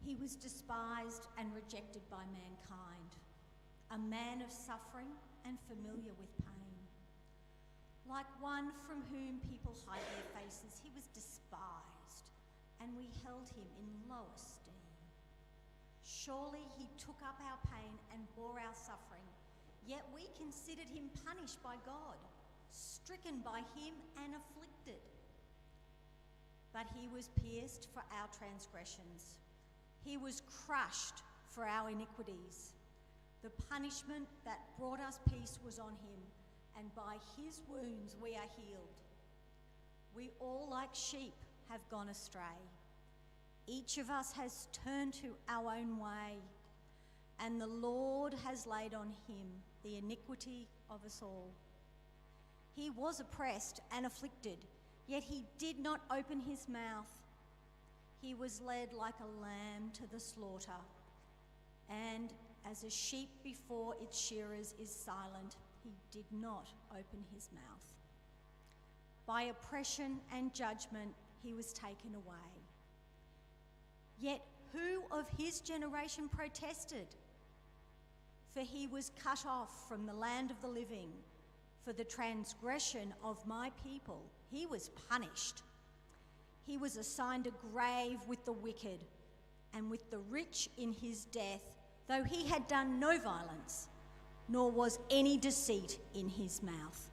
He was despised and rejected by mankind, a man of suffering and familiar with pain. Like one from whom people hide their faces, he was despised, and we held him in low esteem. Surely he took up our pain and bore our suffering, yet we considered him punished by God, stricken by him and afflicted. But he was pierced for our transgressions. He was crushed for our iniquities. The punishment that brought us peace was on him, and by his wounds we are healed. We all, like sheep, have gone astray. Each of us has turned to our own way, and the Lord has laid on him the iniquity of us all. He was oppressed and afflicted, yet he did not open his mouth. He was led like a lamb to the slaughter, and as a sheep before its shearers is silent, he did not open his mouth. By oppression and judgment he was taken away. Yet who of his generation protested? For he was cut off from the land of the living. For the transgression of my people he was punished. He was assigned a grave with the wicked and with the rich in his death, though he had done no violence, nor was any deceit in his mouth.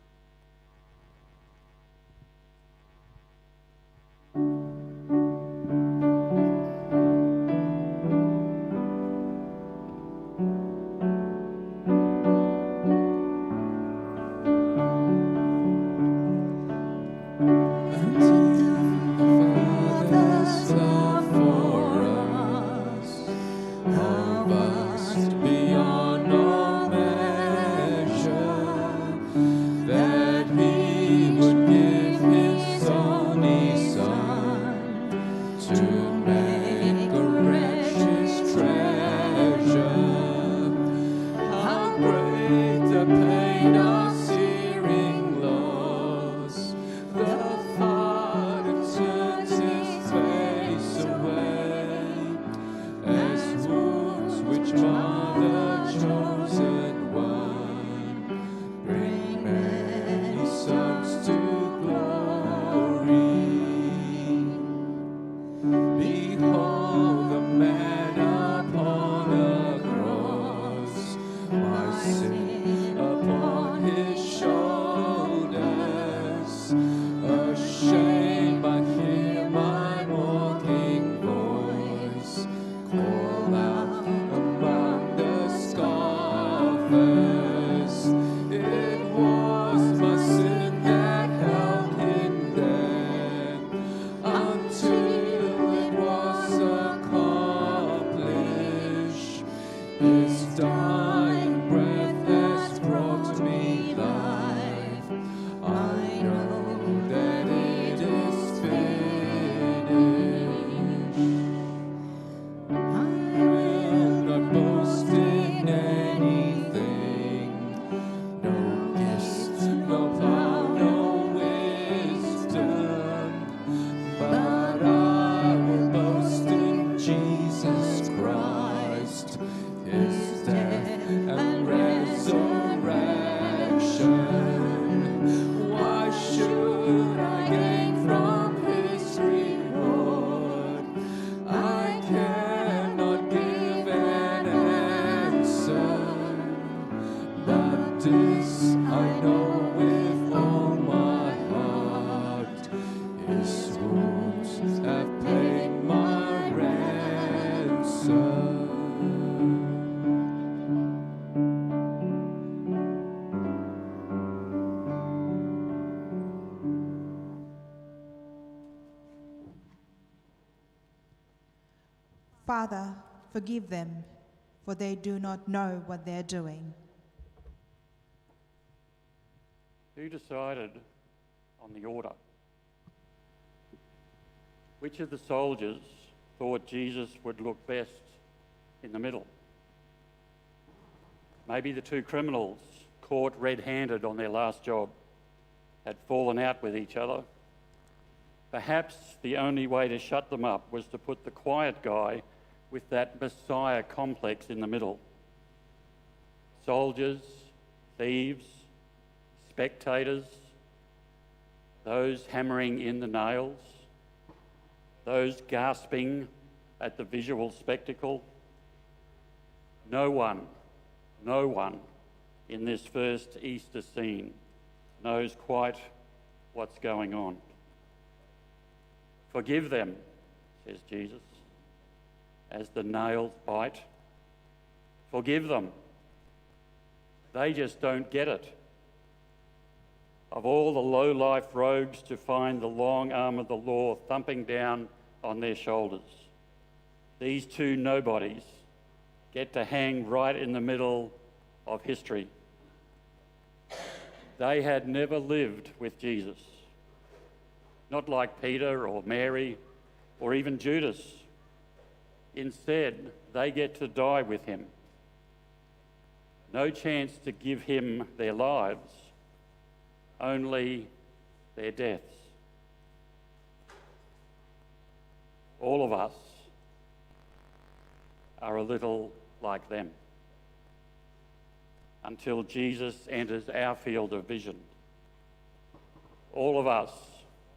Father, forgive them, for they do not know what they're doing. Who decided on the order? Which of the soldiers thought Jesus would look best in the middle? Maybe the two criminals caught red-handed on their last job had fallen out with each other. Perhaps the only way to shut them up was to put the quiet guy with that Messiah complex in the middle. Soldiers, thieves, spectators, those hammering in the nails, those gasping at the visual spectacle. No one in this first Easter scene knows quite what's going on. Forgive them, says Jesus, as the nails bite. Forgive them. They just don't get it. Of all the low-life rogues to find the long arm of the law thumping down on their shoulders, these two nobodies get to hang right in the middle of history. They had never lived with Jesus, not like Peter or Mary or even Judas. Instead, they get to die with him. No chance to give him their lives, only their deaths. All of us are a little like them until Jesus enters our field of vision. All of us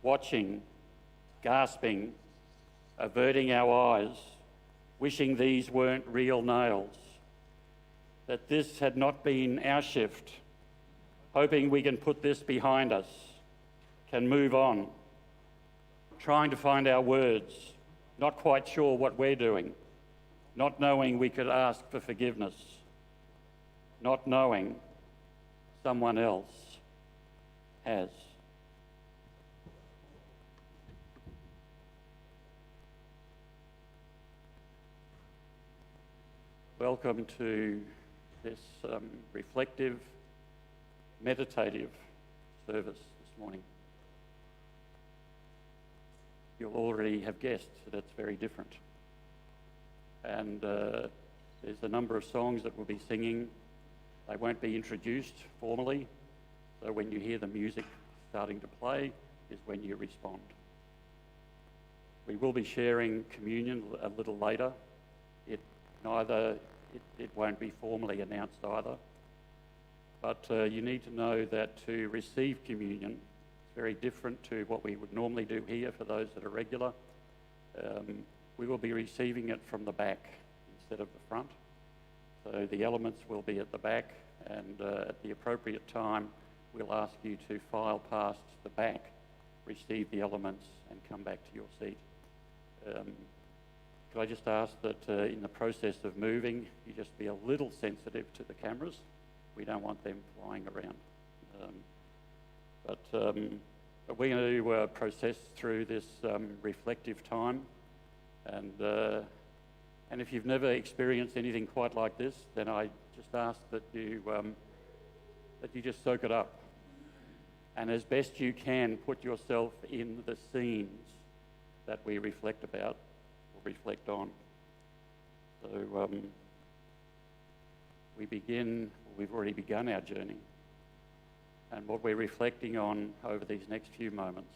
watching, gasping, averting our eyes, wishing these weren't real nails, that this had not been our shift, hoping we can put this behind us, can move on, trying to find our words, not quite sure what we're doing, not knowing we could ask for forgiveness, not knowing someone else has. Welcome to this reflective, meditative service this morning. You'll already have guessed that it's very different. And there's a number of songs that we'll be singing. They won't be introduced formally, so when you hear the music starting to play is when you respond. We will be sharing communion a little later. It won't be formally announced either. But you need to know that to receive communion is very different to what we would normally do here for those that are regular. We will be receiving it from the back instead of the front. So the elements will be at the back, and at the appropriate time, we'll ask you to file past the back, receive the elements, and come back to your seat. Could I just ask that in the process of moving, you just be a little sensitive to the cameras? We don't want them flying around. But we're going to process through this reflective time. And if you've never experienced anything quite like this, then I just ask that you just soak it up. And as best you can, put yourself in the scenes that we reflect about or reflect on. So we've already begun our journey. And what we're reflecting on over these next few moments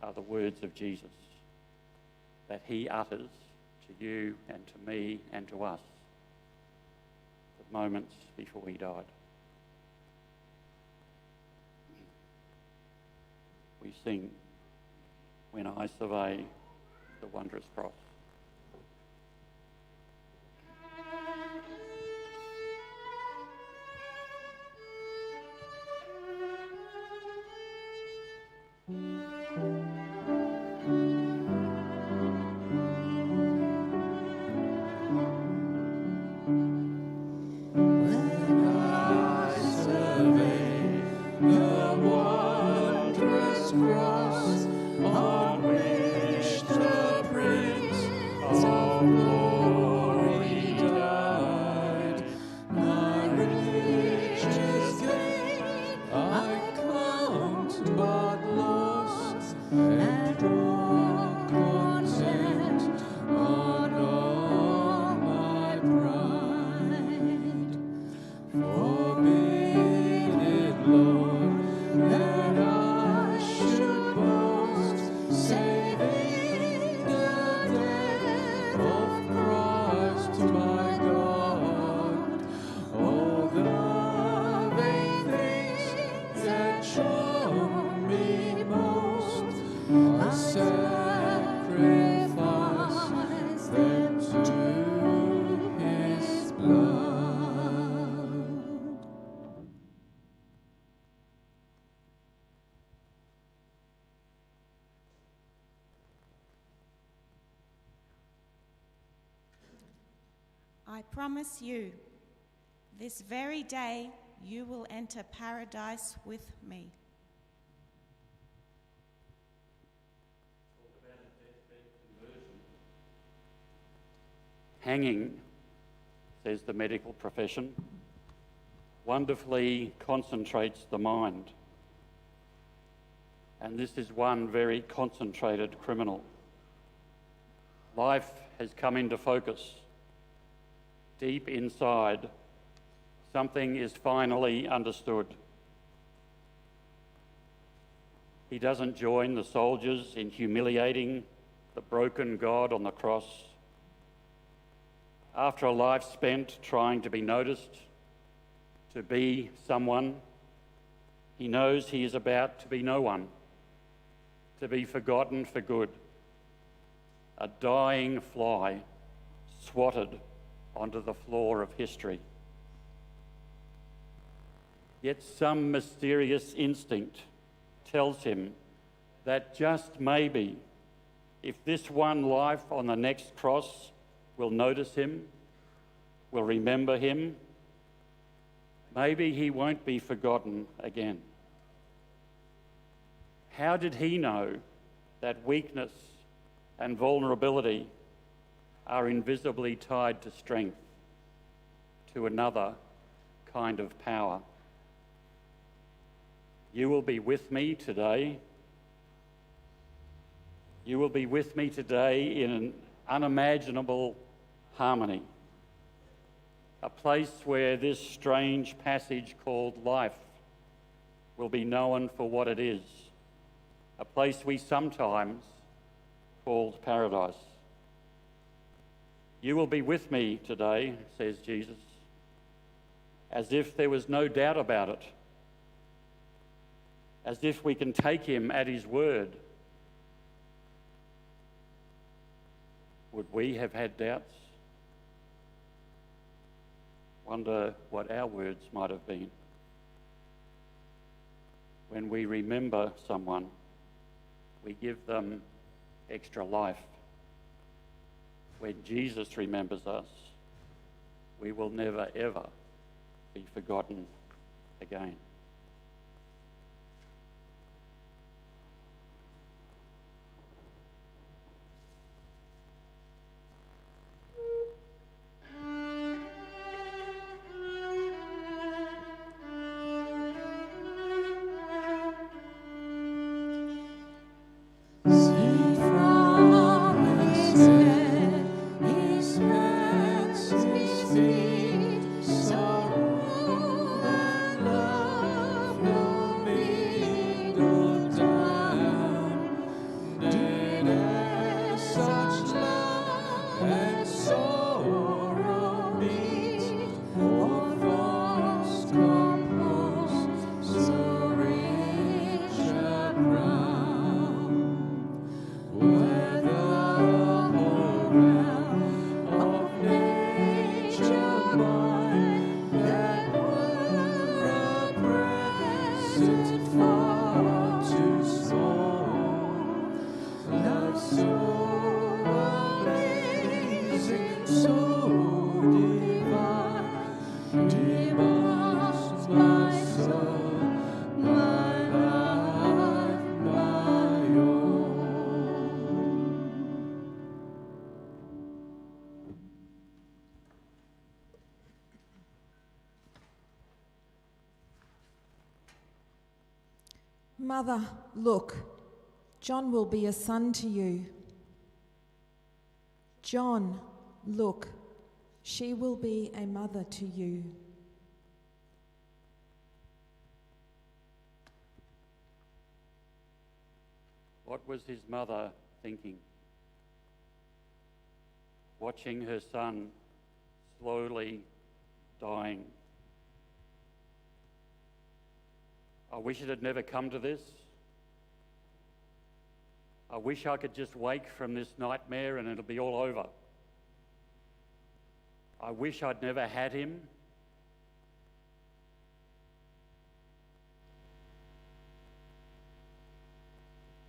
are the words of Jesus that he utters to you and to me and to us the moments before he died. We sing, "When I Survey the Wondrous Cross." Saving the death of Christ. I promise you, this very day you will enter paradise with me. Hanging, says the medical profession, wonderfully concentrates the mind. And this is one very concentrated criminal. Life has come into focus. Deep inside, something is finally understood. He doesn't join the soldiers in humiliating the broken God on the cross. After a life spent trying to be noticed, to be someone, he knows he is about to be no one, to be forgotten for good. A dying fly swatted onto the floor of history. Yet some mysterious instinct tells him that just maybe, if this one life on the next cross will notice him, will remember him, maybe he won't be forgotten again. How did he know that weakness and vulnerability are invisibly tied to strength, to another kind of power? You will be with me today. You will be with me today in an unimaginable harmony, a place where this strange passage called life will be known for what it is, a place we sometimes called paradise. You will be with me today, says Jesus, as if there was no doubt about it, as if we can take him at his word. Would we have had doubts? Wonder what our words might have been. When we remember someone, we give them extra life. When Jesus remembers us, we will never ever be forgotten again. Mother, look, John will be a son to you. John, look, she will be a mother to you. What was his mother thinking? Watching her son slowly dying. I wish it had never come to this. I wish I could just wake from this nightmare and it'll be all over. I wish I'd never had him.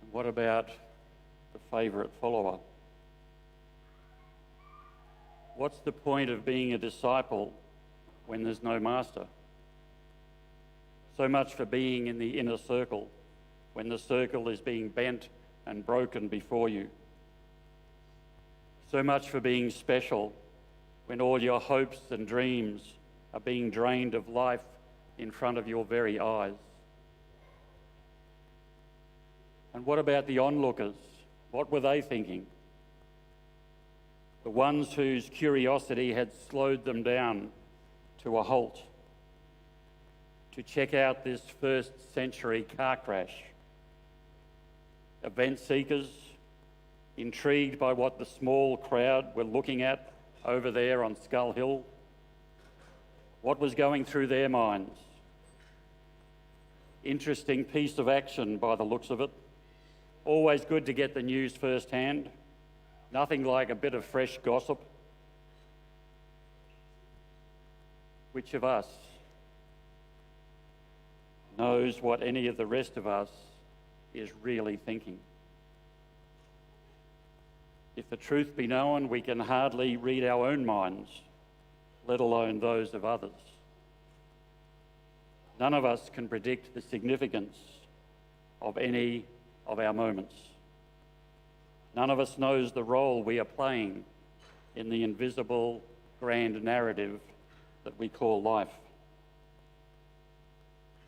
And what about the favourite follower? What's the point of being a disciple when there's no master? So much for being in the inner circle when the circle is being bent and broken before you. So much for being special when all your hopes and dreams are being drained of life in front of your very eyes. And what about the onlookers? What were they thinking? The ones whose curiosity had slowed them down to a halt to check out this first century car crash. Event seekers, intrigued by what the small crowd were looking at over there on Skull Hill. What was going through their minds? Interesting piece of action by the looks of it. Always good to get the news firsthand. Nothing like a bit of fresh gossip. Which of us knows what any of the rest of us is really thinking? If the truth be known, we can hardly read our own minds, let alone those of others. None of us can predict the significance of any of our moments. None of us knows the role we are playing in the invisible, grand narrative that we call life.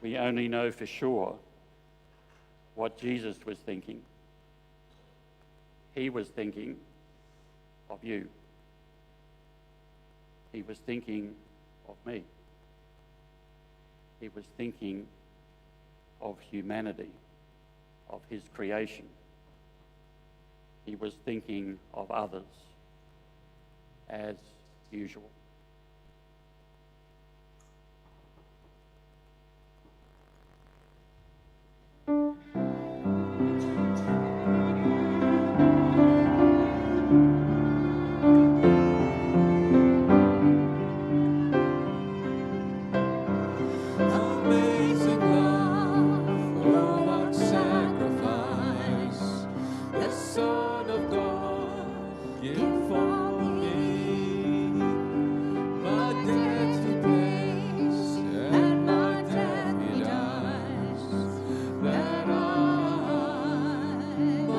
We only know for sure what Jesus was thinking. He was thinking of you. He was thinking of me. He was thinking of humanity, of his creation. He was thinking of others, as usual. Amazing love, oh what sacrifice, the Son of God, give for me. My debt he pays, and my death he dies, that I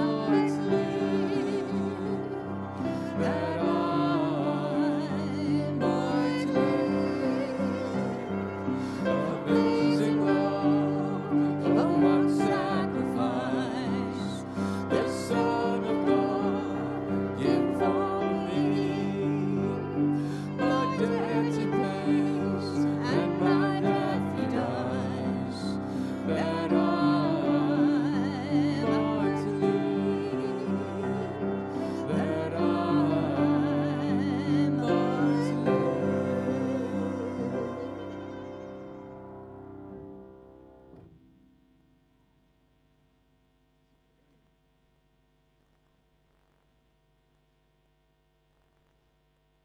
might live, that I might live. Amazing love, oh what sacrifice, the Son of God, give for me. My debt he pays, and my death he dies, that I might live, that I might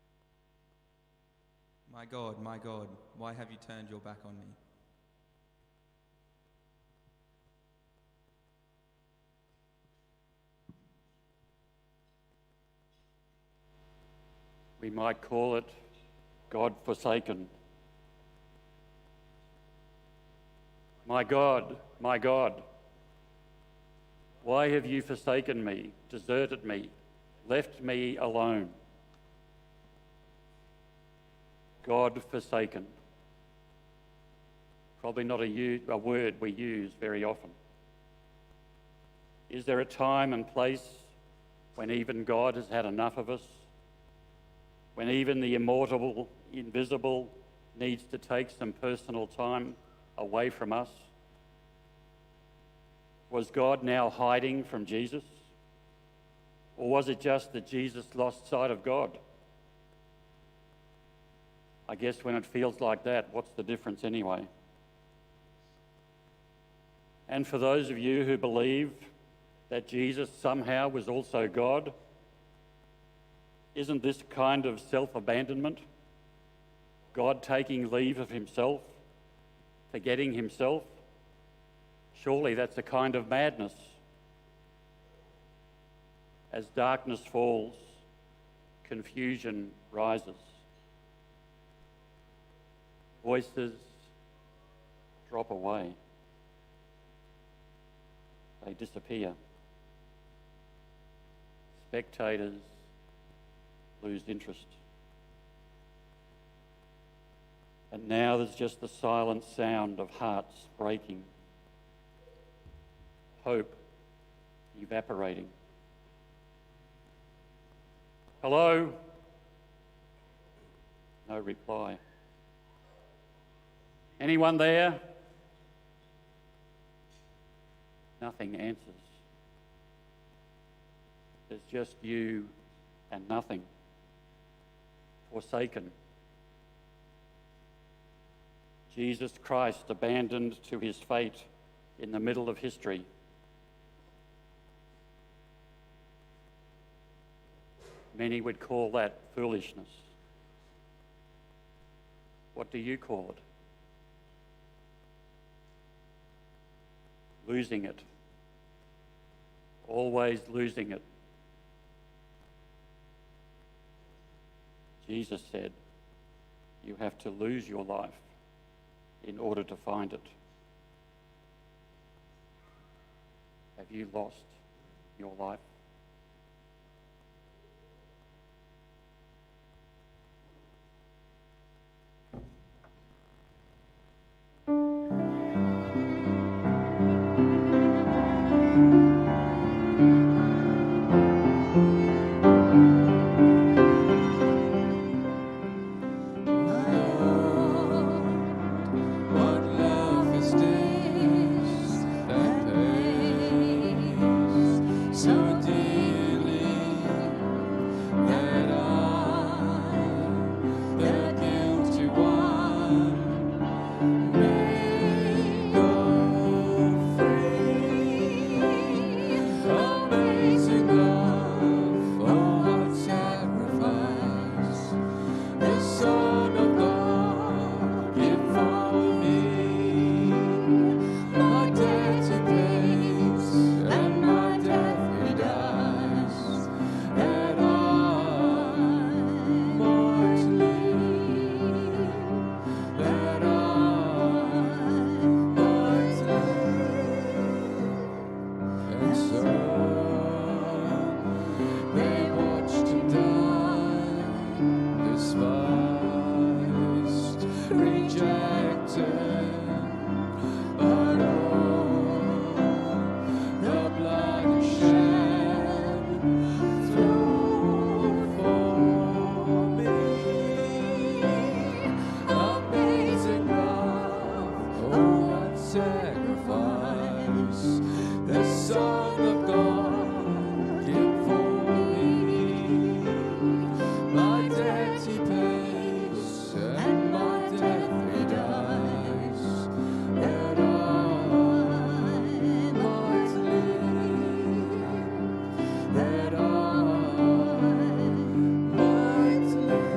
live. My God, why have you turned your back on me? We might call it God forsaken. My God, why have you forsaken me, deserted me, left me alone? God forsaken. Probably not a word we use very often. Is there a time and place when even God has had enough of us? When even the immortal, invisible needs to take some personal time away from us? Was God now hiding from Jesus? Or was it just that Jesus lost sight of God? I guess when it feels like that, what's the difference anyway? And for those of you who believe that Jesus somehow was also God, isn't this kind of self-abandonment? God taking leave of himself, forgetting himself? Surely that's a kind of madness. As darkness falls, confusion rises. Voices drop away. They disappear. Spectators lose interest. And now there's just the silent sound of hearts breaking, hope evaporating. Hello? No reply. Anyone there? Nothing answers. There's just you and nothing. Forsaken. Jesus Christ abandoned to his fate in the middle of history. Many would call that foolishness. What do you call it? Losing it. Always losing it. Jesus said, you have to lose your life in order to find it. Have you lost your life? What love is this that pays so dearly that I, the guilty one, may go free? Amazing love, oh what sacrifice the Son of God give for me. My debt he pays, and my death he dies, that I might live, that I might live. And so they watched him die, despised, rejected, but oh, the blood he shed flowed for me. Amazing love, oh what sacrifice the Son of God give for me. My debt he pays, and my death he dies, that I might live, that I might live.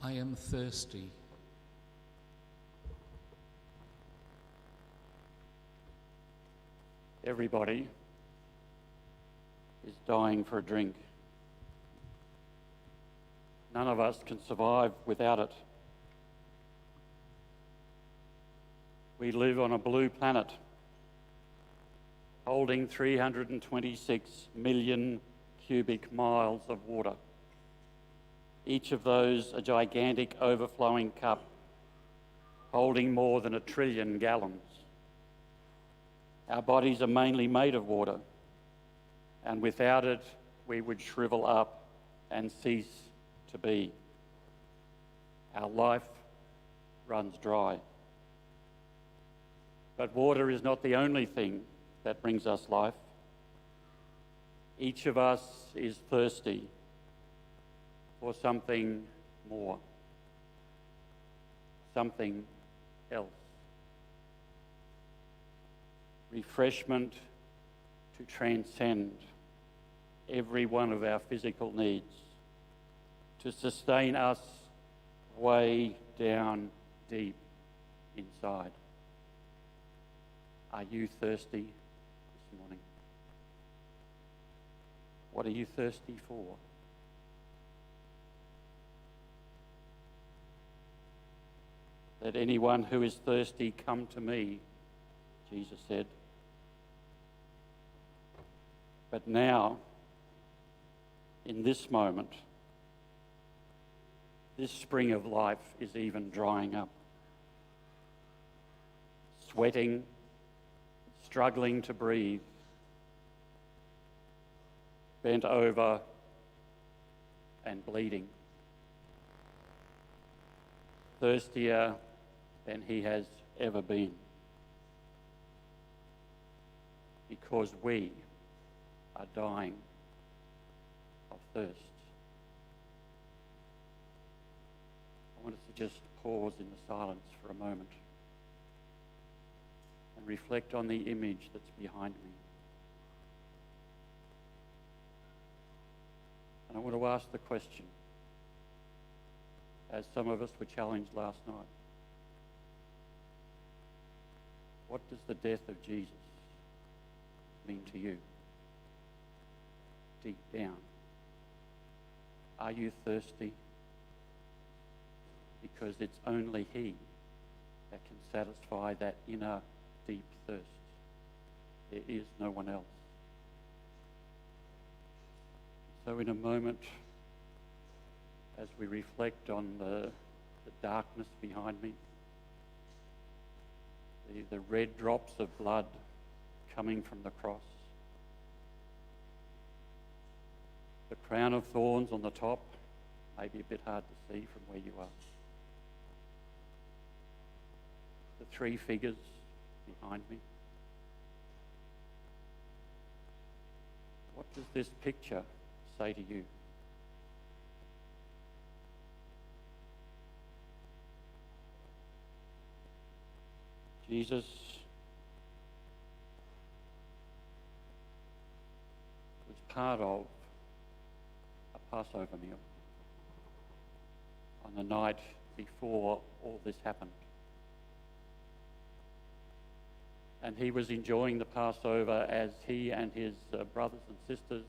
I am thirsty. Everybody is dying for a drink. None of us can survive without it. We live on a blue planet holding 326 million cubic miles of water. Each of those a gigantic overflowing cup holding more than 1 trillion gallons. Our bodies are mainly made of water, and without it we would shrivel up and cease to be. Our life runs dry. But water is not the only thing that brings us life. Each of us is thirsty for something more, something else. Refreshment to transcend every one of our physical needs. to sustain us way down deep inside. Are you thirsty this morning? What are you thirsty for? Let anyone who is thirsty come to me, Jesus said. But now, in this moment, this spring of life is even drying up. Sweating, struggling to breathe, bent over and bleeding. Thirstier than he has ever been. Because we are dying of thirst. I want us to just pause in the silence for a moment and reflect on the image that's behind me. And I want to ask the question, as some of us were challenged last night, what does the death of Jesus mean to you? Deep down, are you thirsty? Because it's only He that can satisfy that inner deep thirst. There is no one else. So in a moment, as we reflect on the darkness behind me, the red drops of blood coming from the cross, the crown of thorns on the top, maybe a bit hard to see from where you are. The three figures behind me. What does this picture say to you? Jesus was part of a Passover meal on the night before all this happened. And he was enjoying the Passover as he and his brothers and sisters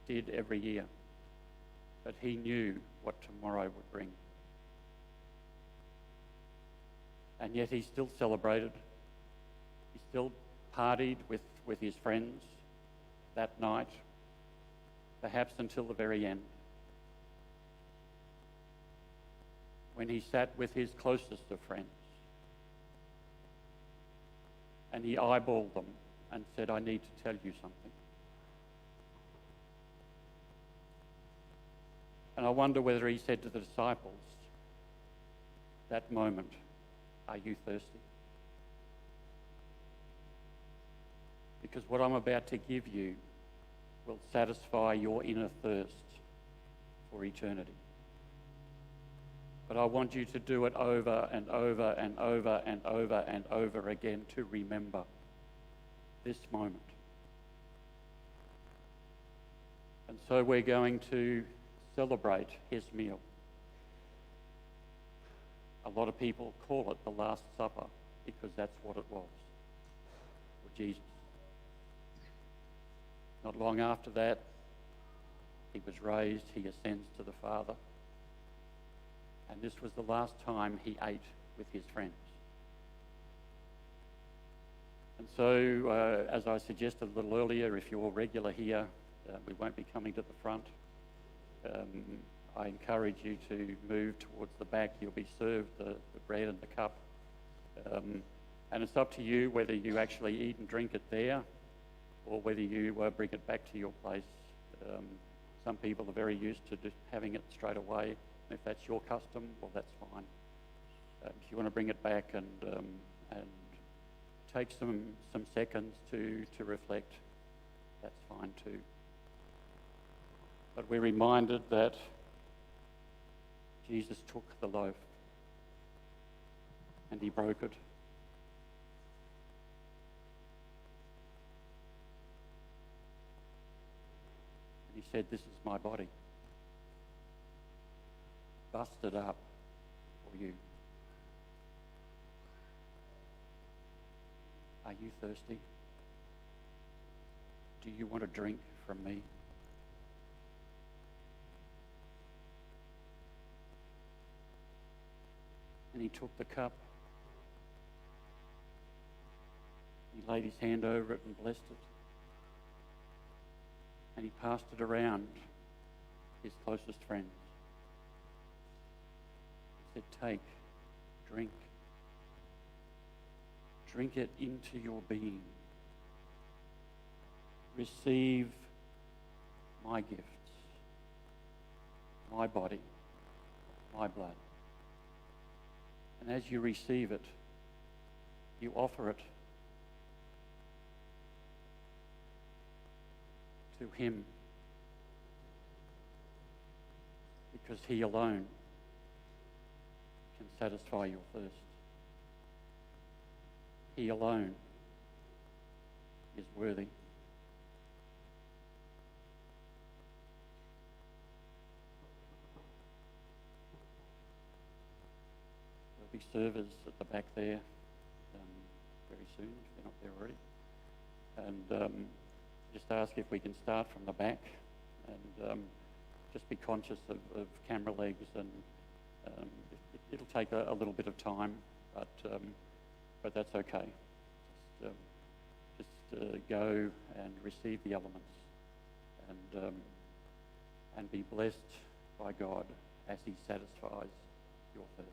did every year. But he knew what tomorrow would bring. And yet he still celebrated. He still partied with his friends that night, perhaps until the very end, when he sat with his closest of friends and he eyeballed them and said, I need to tell you something. And I wonder whether he said to the disciples that moment, are you thirsty? Because what I'm about to give you will satisfy your inner thirst for eternity. But I want you to do it over and over and over and over and over again to remember this moment. And so we're going to celebrate his meal. A lot of people call it the Last Supper because that's what it was for Jesus. Not long after that, he was raised, he ascends to the Father. And this was the last time he ate with his friends. And so, as I suggested a little earlier, if you're regular here, we won't be coming to the front. I encourage you to move towards the back. You'll be served the bread and the cup. And it's up to you whether you actually eat and drink it there or whether you bring it back to your place. Some people are very used to just having it straight away. If that's your custom, well, that's fine. If you want to bring it back and take some seconds to reflect, that's fine too. But we're reminded that Jesus took the loaf and he broke it. And he said, this is my body. busted up for you. Are you thirsty? Do you want a drink from me? And he took the cup. He laid his hand over it and blessed it. And he passed it around his closest friends. He said, take, drink. Drink it into your being. Receive my gifts, my body, my blood. And as you receive it, you offer it to him, because he alone can satisfy your thirst. He alone is worthy. There'll be servers at the back there very soon, if they're not there already. And just ask if we can start from the back, and just be conscious of camera legs, and it'll take a little bit of time, but that's okay. Just go and receive the elements, and be blessed by God as he satisfies your thirst.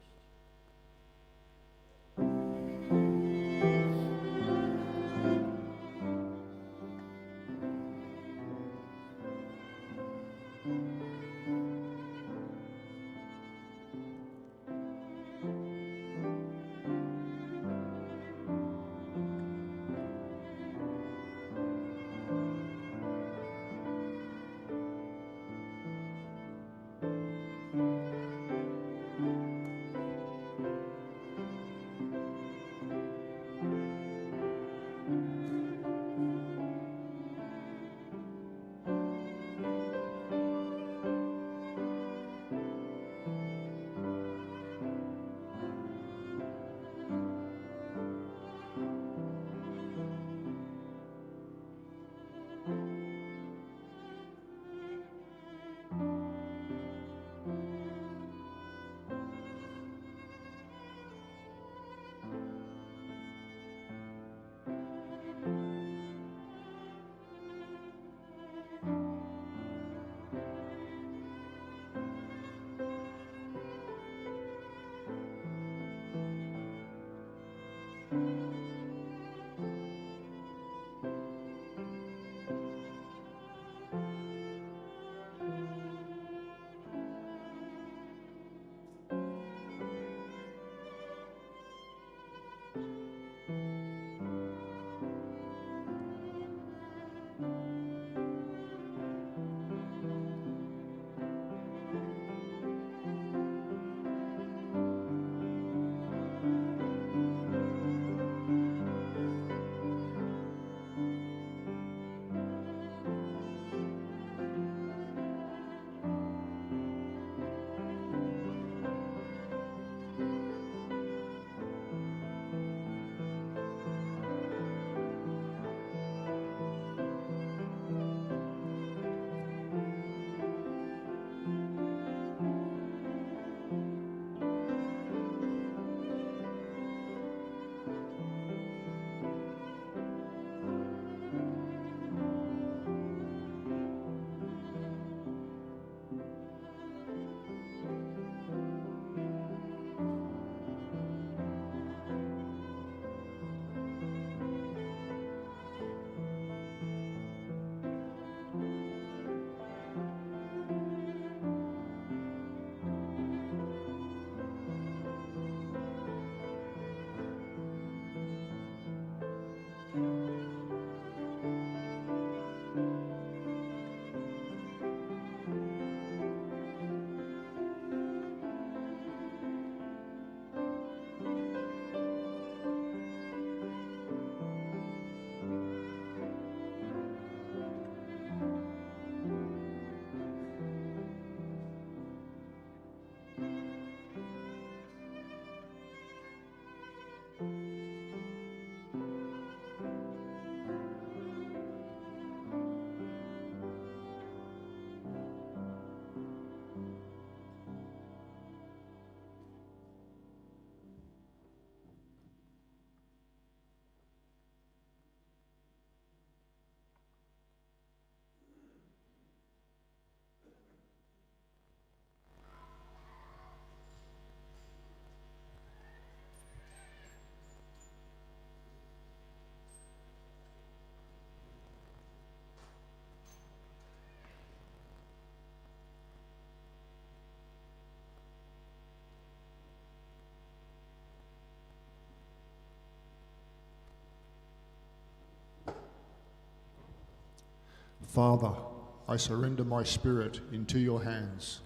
Father, I surrender my spirit into your hands.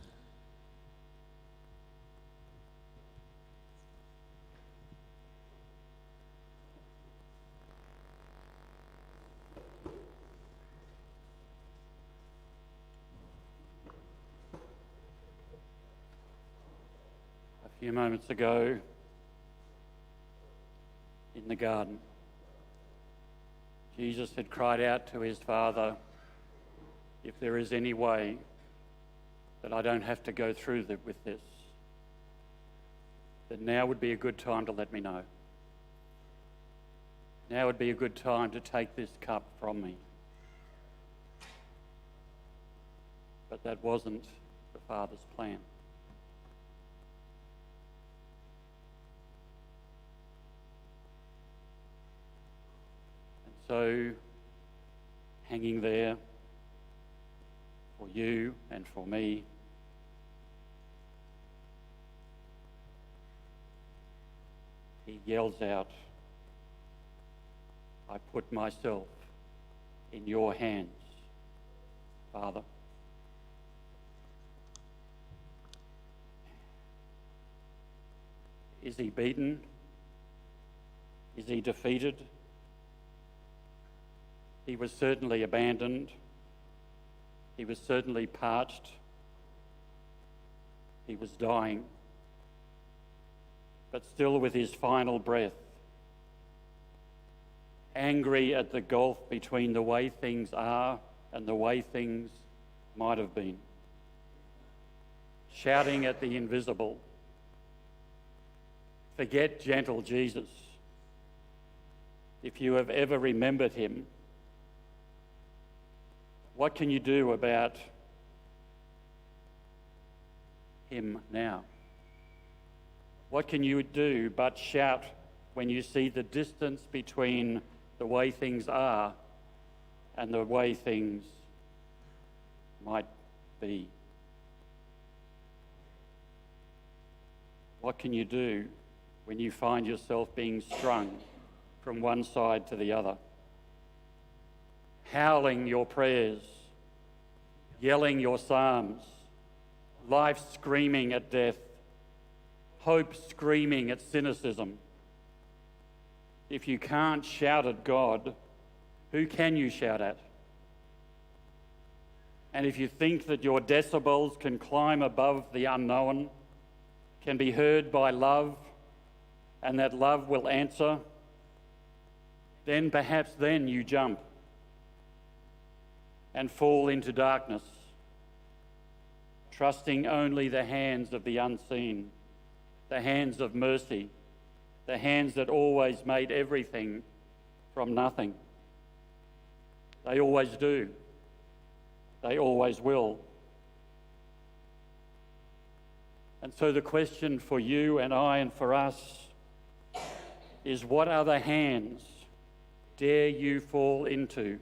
A few moments ago, in the garden, Jesus had cried out to his Father, if there is any way that I don't have to go through with this, then now would be a good time to let me know. Now would be a good time to take this cup from me. But that wasn't the Father's plan. So, hanging there for you and for me, he yells out, I put myself in your hands, Father. Is he beaten? Is he defeated? He was certainly abandoned. He was certainly parched. He was dying. But still with his final breath, angry at the gulf between the way things are and the way things might have been, shouting at the invisible, forget gentle Jesus. If you have ever remembered him, what can you do about him now? What can you do but shout when you see the distance between the way things are and the way things might be? What can you do when you find yourself being strung from one side to the other? Howling your prayers, yelling your psalms, life screaming at death, hope screaming at cynicism. If you can't shout at God, who can you shout at? And if you think that your decibels can climb above the unknown, can be heard by love, and that love will answer, then perhaps then you jump and fall into darkness, trusting only the hands of the unseen, the hands of mercy, the hands that always made everything from nothing. They always do. They always will. And so the question for you and I and for us is, what other hands dare you fall into?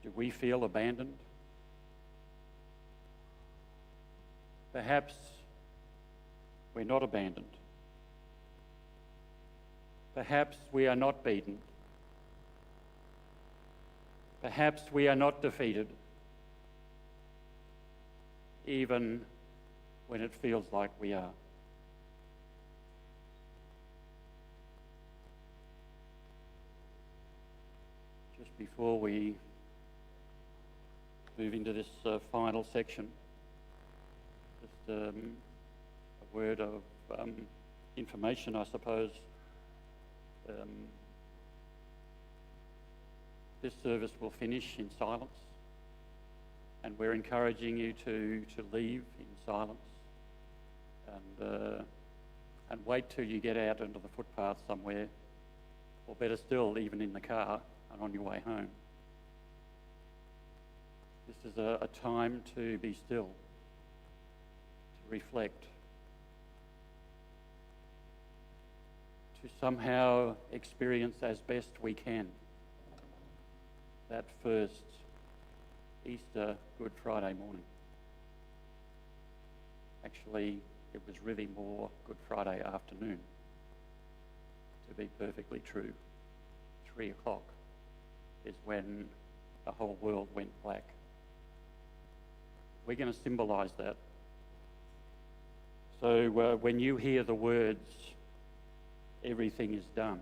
Do we feel abandoned? Perhaps we're not abandoned. Perhaps we are not beaten. Perhaps we are not defeated, even when it feels like we are. Just before we move into this final section, just a word of information, I suppose. This service will finish in silence, and we're encouraging you to leave in silence and wait till you get out onto the footpath somewhere, or better still, even in the car and on your way home. This is a time to be still, to reflect, to somehow experience as best we can that first Easter Good Friday morning. Actually, it was really more Good Friday afternoon, to be perfectly true. 3 o'clock is when the whole world went black. We're going to symbolise that. So when you hear the words, everything is done,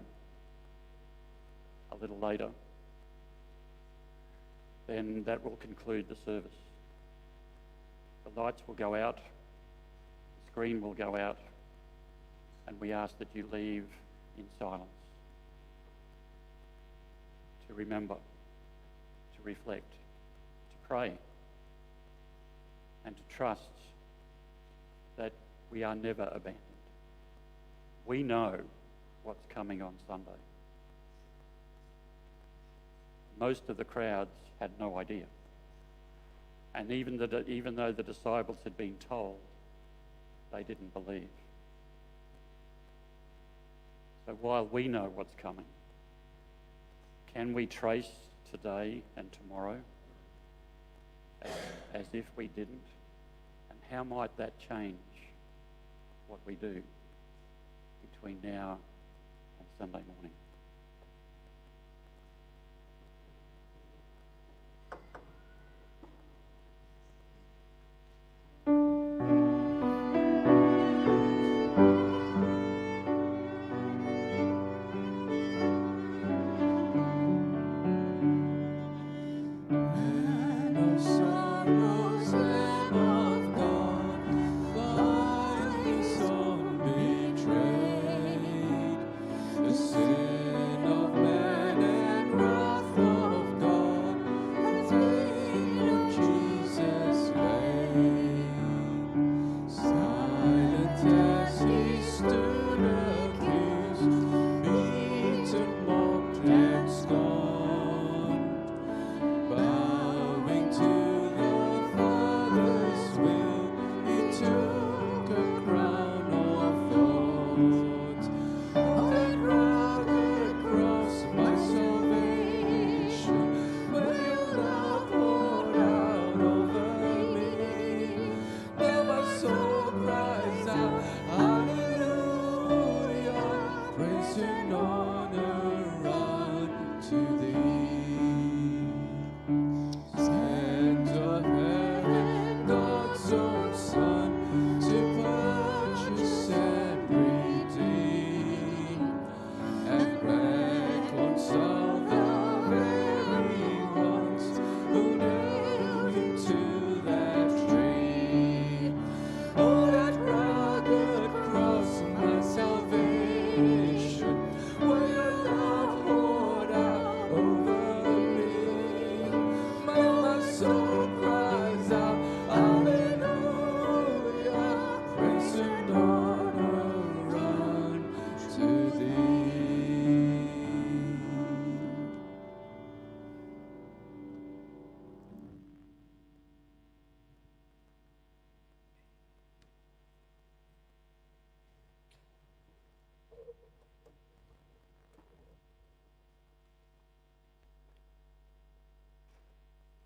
a little later, then that will conclude the service. The lights will go out, the screen will go out, and we ask that you leave in silence to remember, to reflect, to pray, and to trust that we are never abandoned. We know what's coming on Sunday. Most of the crowds had no idea. And even though the disciples had been told, they didn't believe. So while we know what's coming, can we trace today and tomorrow as if we didn't? And how might that change what we do between now and Sunday morning?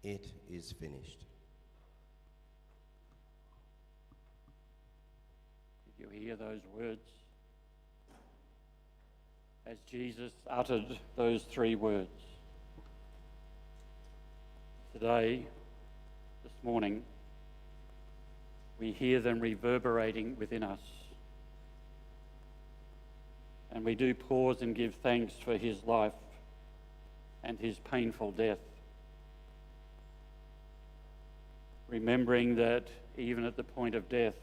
It is finished. Did you hear those words? As Jesus uttered those 3 words. Today, this morning, we hear them reverberating within us. And we do pause and give thanks for his life and his painful death. Remembering that even at the point of death,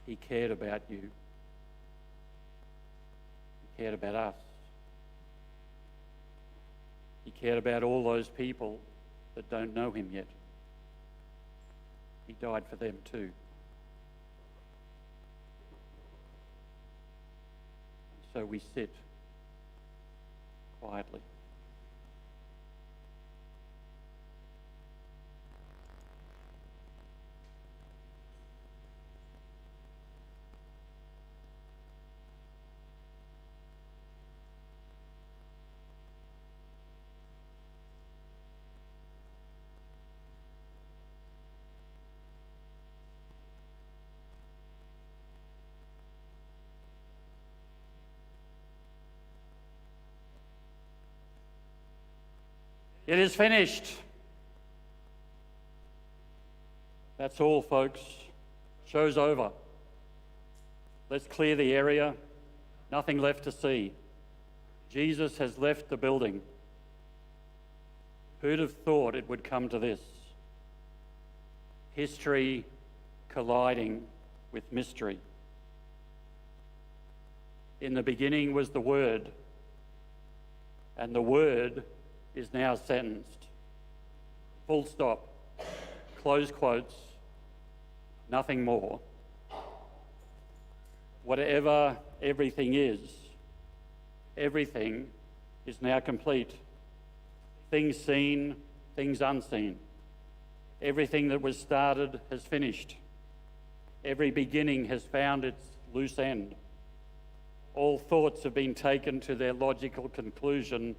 he cared about you. He cared about us. He cared about all those people that don't know him yet. He died for them too. And so we sit quietly. It is finished. That's all, folks. Show's over. Let's clear the area. Nothing left to see. Jesus has left the building. Who'd have thought it would come to this? History colliding with mystery. In the beginning was the Word, and the Word is now sentenced. Full stop. Close quotes. Nothing more. Whatever everything is now complete. Things seen, things unseen. Everything that was started has finished. Every beginning has found its loose end. All thoughts have been taken to their logical conclusion.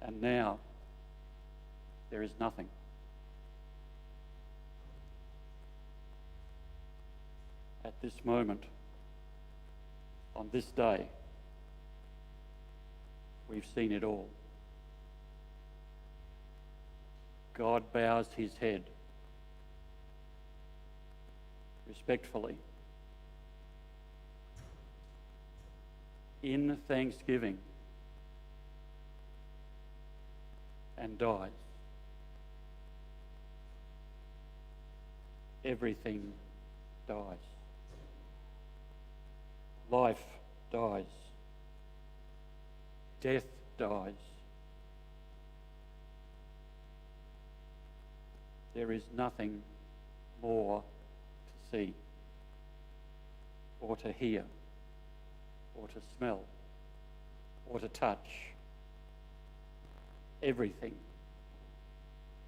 And now, there is nothing. At this moment, on this day, we've seen it all. God bows his head respectfully in thanksgiving and dies. Everything dies. Life dies. Death dies. There is nothing more to see, or to hear, or to smell, or to touch. Everything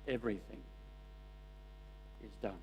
is done.